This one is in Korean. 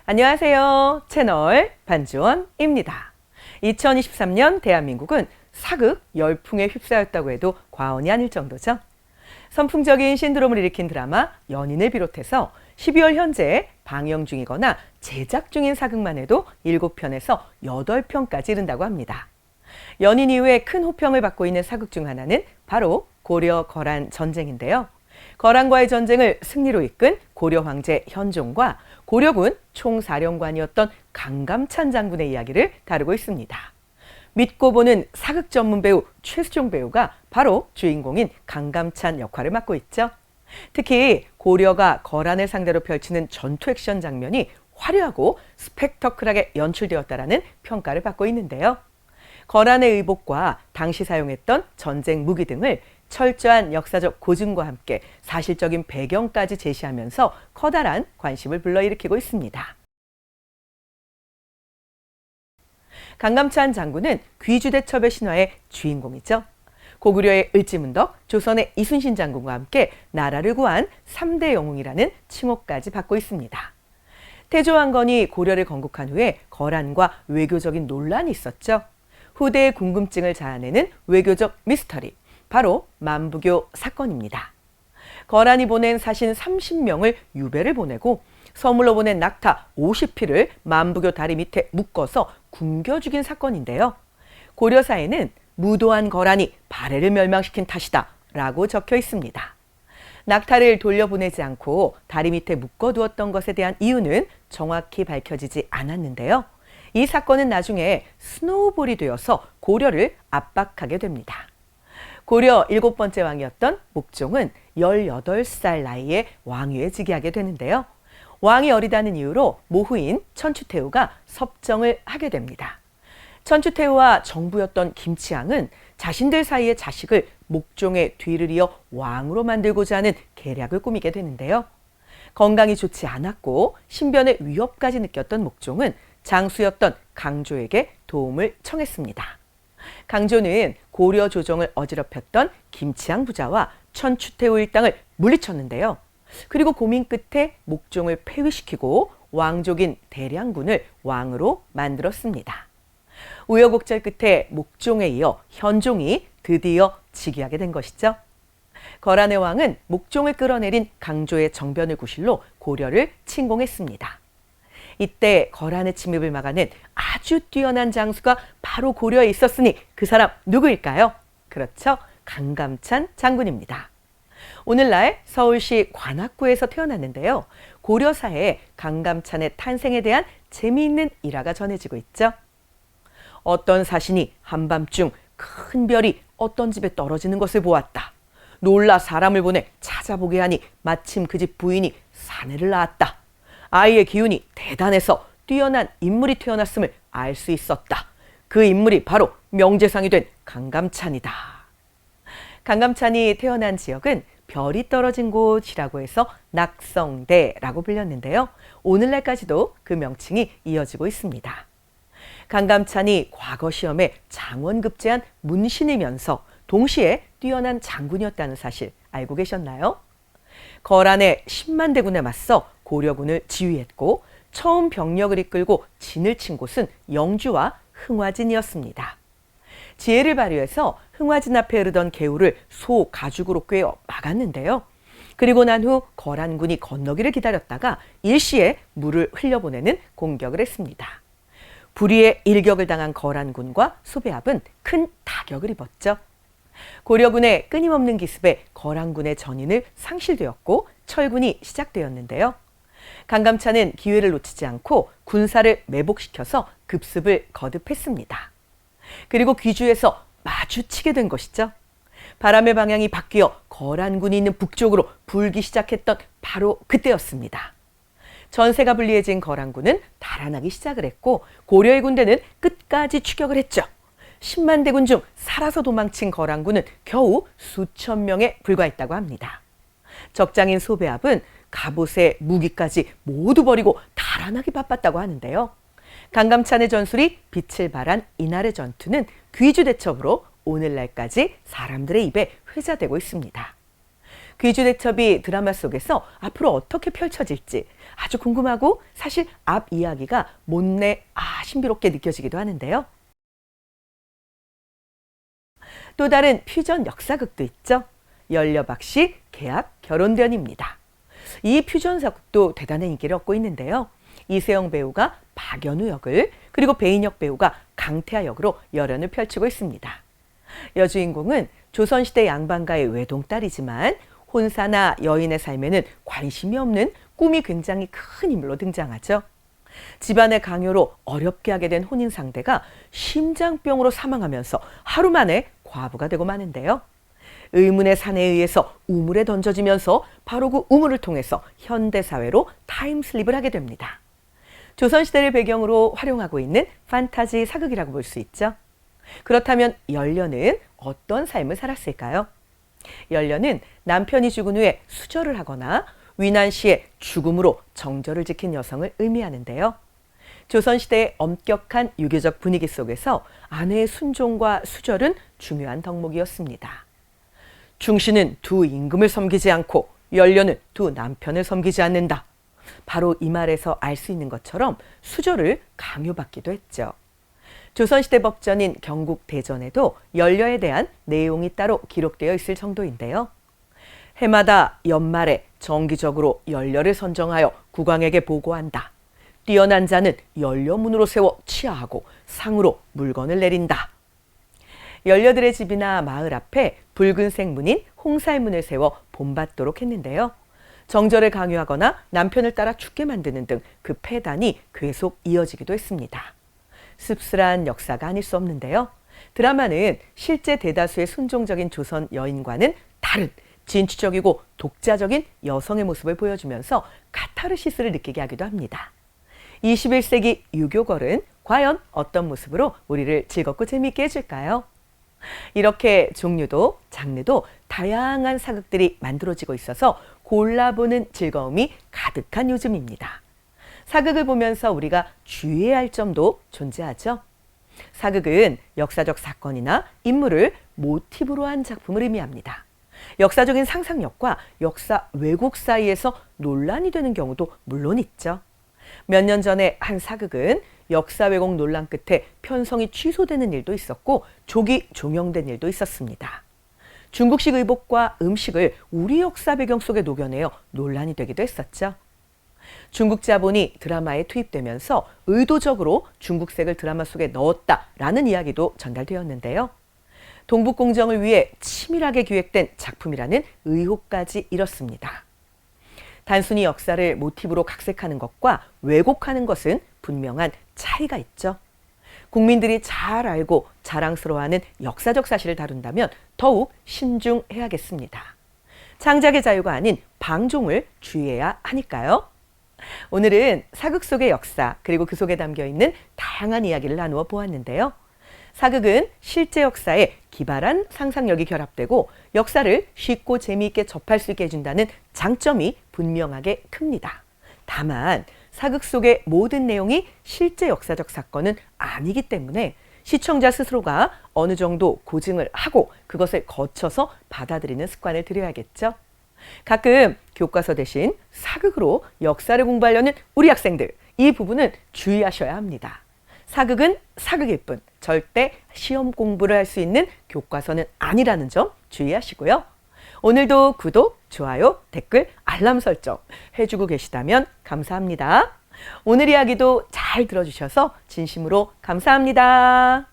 안녕하세요. 채널 반주원입니다. 2023년 대한민국은 사극 열풍에 휩싸였다고 해도 과언이 아닐 정도죠. 선풍적인 신드롬을 일으킨 드라마 연인을 비롯해서 12월 현재 방영 중이거나 제작 중인 사극만 해도 7편에서 8편까지 이른다고 합니다. 연인 이후에 큰 호평을 받고 있는 사극 중 하나는 바로 고려 거란 전쟁인데요. 거란과의 전쟁을 승리로 이끈 고려 황제 현종과 고려군 총사령관이었던 강감찬 장군의 이야기를 다루고 있습니다. 믿고 보는 사극 전문 배우 최수종 배우가 바로 주인공인 강감찬 역할을 맡고 있죠. 특히 고려가 거란을 상대로 펼치는 전투 액션 장면이 화려하고 스펙터클하게 연출되었다라는 평가를 받고 있는데요. 거란의 의복과 당시 사용했던 전쟁 무기 등을 철저한 역사적 고증과 함께 사실적인 배경까지 제시하면서 커다란 관심을 불러일으키고 있습니다. 강감찬 장군은 귀주대첩의 신화의 주인공이죠. 고구려의 을지문덕, 조선의 이순신 장군과 함께 나라를 구한 3대 영웅이라는 칭호까지 받고 있습니다. 태조왕건이 고려를 건국한 후에 거란과 외교적인 논란이 있었죠. 후대의 궁금증을 자아내는 외교적 미스터리, 바로 만부교 사건입니다. 거란이 보낸 사신 30명을 유배를 보내고 서물로 보낸 낙타 50피를 만부교 다리 밑에 묶어서 굶겨 죽인 사건인데요. 고려사에는 무도한 거란이 발해를 멸망시킨 탓이다 라고 적혀 있습니다. 낙타를 돌려보내지 않고 다리 밑에 묶어두었던 것에 대한 이유는 정확히 밝혀지지 않았는데요. 이 사건은 나중에 스노우볼이 되어서 고려를 압박하게 됩니다. 고려 7번째 왕이었던 목종은 18살 나이에 왕위에 즉위하게 되는데요. 왕이 어리다는 이유로 모후인 천추태후가 섭정을 하게 됩니다. 천추태후와 정부였던 김치향은 자신들 사이의 자식을 목종의 뒤를 이어 왕으로 만들고자 하는 계략을 꾸미게 되는데요. 건강이 좋지 않았고 신변의 위협까지 느꼈던 목종은 장수였던 강조에게 도움을 청했습니다. 강조는 고려 조정을 어지럽혔던 김치향 부자와 천추태후 일당을 물리쳤는데요. 그리고 고민 끝에 목종을 폐위시키고 왕족인 대량군을 왕으로 만들었습니다. 우여곡절 끝에 목종에 이어 현종이 드디어 즉위하게 된 것이죠. 거란의 왕은 목종을 끌어내린 강조의 정변을 구실로 고려를 침공했습니다. 이때 거란의 침입을 막아낸 아주 뛰어난 장수가 바로 고려에 있었으니 그 사람 누구일까요? 그렇죠. 강감찬 장군입니다. 오늘날 서울시 관악구에서 태어났는데요. 고려사에 강감찬의 탄생에 대한 재미있는 일화가 전해지고 있죠. 어떤 사신이 한밤중 큰 별이 어떤 집에 떨어지는 것을 보았다. 놀라 사람을 보내 찾아보게 하니 마침 그 집 부인이 사내를 낳았다. 아이의 기운이 대단해서 뛰어난 인물이 태어났음을 알 수 있었다. 그 인물이 바로 명재상이 된 강감찬이다. 강감찬이 태어난 지역은 별이 떨어진 곳이라고 해서 낙성대라고 불렸는데요. 오늘날까지도 그 명칭이 이어지고 있습니다. 강감찬이 과거 시험에 장원급제한 문신이면서 동시에 뛰어난 장군이었다는 사실 알고 계셨나요? 거란의 10만 대군에 맞서 고려군을 지휘했고 처음 병력을 이끌고 진을 친 곳은 영주와 흥화진이었습니다. 지혜를 발휘해서 흥화진 앞에 흐르던 개울을 소 가죽으로 꿰어 막았는데요. 그리고 난 후 거란군이 건너기를 기다렸다가 일시에 물을 흘려보내는 공격을 했습니다. 불의의 일격을 당한 거란군과 수배합은 큰 타격을 입었죠. 고려군의 끊임없는 기습에 거란군의 전인을 상실되었고 철군이 시작되었는데요. 강감찬은 기회를 놓치지 않고 군사를 매복시켜서 급습을 거듭했습니다. 그리고 귀주에서 마주치게 된 것이죠. 바람의 방향이 바뀌어 거란군이 있는 북쪽으로 불기 시작했던 바로 그때였습니다. 전세가 불리해진 거란군은 달아나기 시작을 했고 고려의 군대는 끝까지 추격을 했죠. 10만 대군 중 살아서 도망친 거란군은 겨우 수천 명에 불과했다고 합니다. 적장인 소배합은 갑옷에 무기까지 모두 버리고 달아나기 바빴다고 하는데요. 강감찬의 전술이 빛을 발한 이날의 전투는 귀주대첩으로 오늘날까지 사람들의 입에 회자되고 있습니다. 귀주대첩이 드라마 속에서 앞으로 어떻게 펼쳐질지 아주 궁금하고 사실 앞 이야기가 못내 신비롭게 느껴지기도 하는데요. 또 다른 퓨전 역사극도 있죠. 열려박씨 계약 결혼전입니다. 이 퓨전사극도 대단한 인기를 얻고 있는데요. 이세영 배우가 박연우 역을 그리고 배인혁 배우가 강태하 역으로 열연을 펼치고 있습니다. 여주인공은 조선시대 양반가의 외동딸이지만 혼사나 여인의 삶에는 관심이 없는 꿈이 굉장히 큰 인물로 등장하죠. 집안의 강요로 어렵게 하게 된 혼인 상대가 심장병으로 사망하면서 하루 만에 과부가 되고 마는데요. 의문의 산에 의해서 우물에 던져지면서 바로 그 우물을 통해서 현대사회로 타임슬립을 하게 됩니다. 조선시대를 배경으로 활용하고 있는 판타지 사극이라고 볼 수 있죠. 그렇다면 열려는 어떤 삶을 살았을까요? 열려는 남편이 죽은 후에 수절을 하거나 위난 시에 죽음으로 정절을 지킨 여성을 의미하는데요. 조선시대의 엄격한 유교적 분위기 속에서 아내의 순종과 수절은 중요한 덕목이었습니다. 중신은 두 임금을 섬기지 않고 열려는 두 남편을 섬기지 않는다. 바로 이 말에서 알 수 있는 것처럼 수절을 강요받기도 했죠. 조선시대 법전인 경국대전에도 열려에 대한 내용이 따로 기록되어 있을 정도인데요. 해마다 연말에 정기적으로 열려를 선정하여 국왕에게 보고한다. 뛰어난 자는 열려문으로 세워 치하하고 상으로 물건을 내린다. 열려들의 집이나 마을 앞에 붉은색 문인 홍살문을 세워 본받도록 했는데요. 정절을 강요하거나 남편을 따라 죽게 만드는 등 그 폐단이 계속 이어지기도 했습니다. 씁쓸한 역사가 아닐 수 없는데요. 드라마는 실제 대다수의 순종적인 조선 여인과는 다른 진취적이고 독자적인 여성의 모습을 보여주면서 카타르시스를 느끼게 하기도 합니다. 21세기 유교걸은 과연 어떤 모습으로 우리를 즐겁고 재미있게 해줄까요? 이렇게 종류도 장르도 다양한 사극들이 만들어지고 있어서 골라보는 즐거움이 가득한 요즘입니다. 사극을 보면서 우리가 주의해야 할 점도 존재하죠. 사극은 역사적 사건이나 인물을 모티브로 한 작품을 의미합니다. 역사적인 상상력과 역사 왜곡 사이에서 논란이 되는 경우도 물론 있죠. 몇 년 전에 한 사극은 역사 왜곡 논란 끝에 편성이 취소되는 일도 있었고 조기 종영된 일도 있었습니다. 중국식 의복과 음식을 우리 역사 배경 속에 녹여내어 논란이 되기도 했었죠. 중국 자본이 드라마에 투입되면서 의도적으로 중국색을 드라마 속에 넣었다라는 이야기도 전달되었는데요. 동북공정을 위해 치밀하게 기획된 작품이라는 의혹까지 일었습니다. 단순히 역사를 모티브로 각색하는 것과 왜곡하는 것은 분명한 차이가 있죠. 국민들이 잘 알고 자랑스러워하는 역사적 사실을 다룬다면 더욱 신중해야겠습니다. 창작의 자유가 아닌 방종을 주의해야 하니까요. 오늘은 사극 속의 역사 그리고 그 속에 담겨있는 다양한 이야기를 나누어 보았는데요. 사극은 실제 역사에 기발한 상상력이 결합되고 역사를 쉽고 재미있게 접할 수 있게 해준다는 장점이 분명하게 큽니다. 다만 사극 속의 모든 내용이 실제 역사적 사건은 아니기 때문에 시청자 스스로가 어느 정도 고증을 하고 그것을 거쳐서 받아들이는 습관을 들여야겠죠. 가끔 교과서 대신 사극으로 역사를 공부하려는 우리 학생들, 이 부분은 주의하셔야 합니다. 사극은 사극일 뿐 절대 시험 공부를 할 수 있는 교과서는 아니라는 점 주의하시고요. 오늘도 구독, 좋아요, 댓글, 알람 설정 해주고 계시다면 감사합니다. 오늘 이야기도 잘 들어주셔서 진심으로 감사합니다.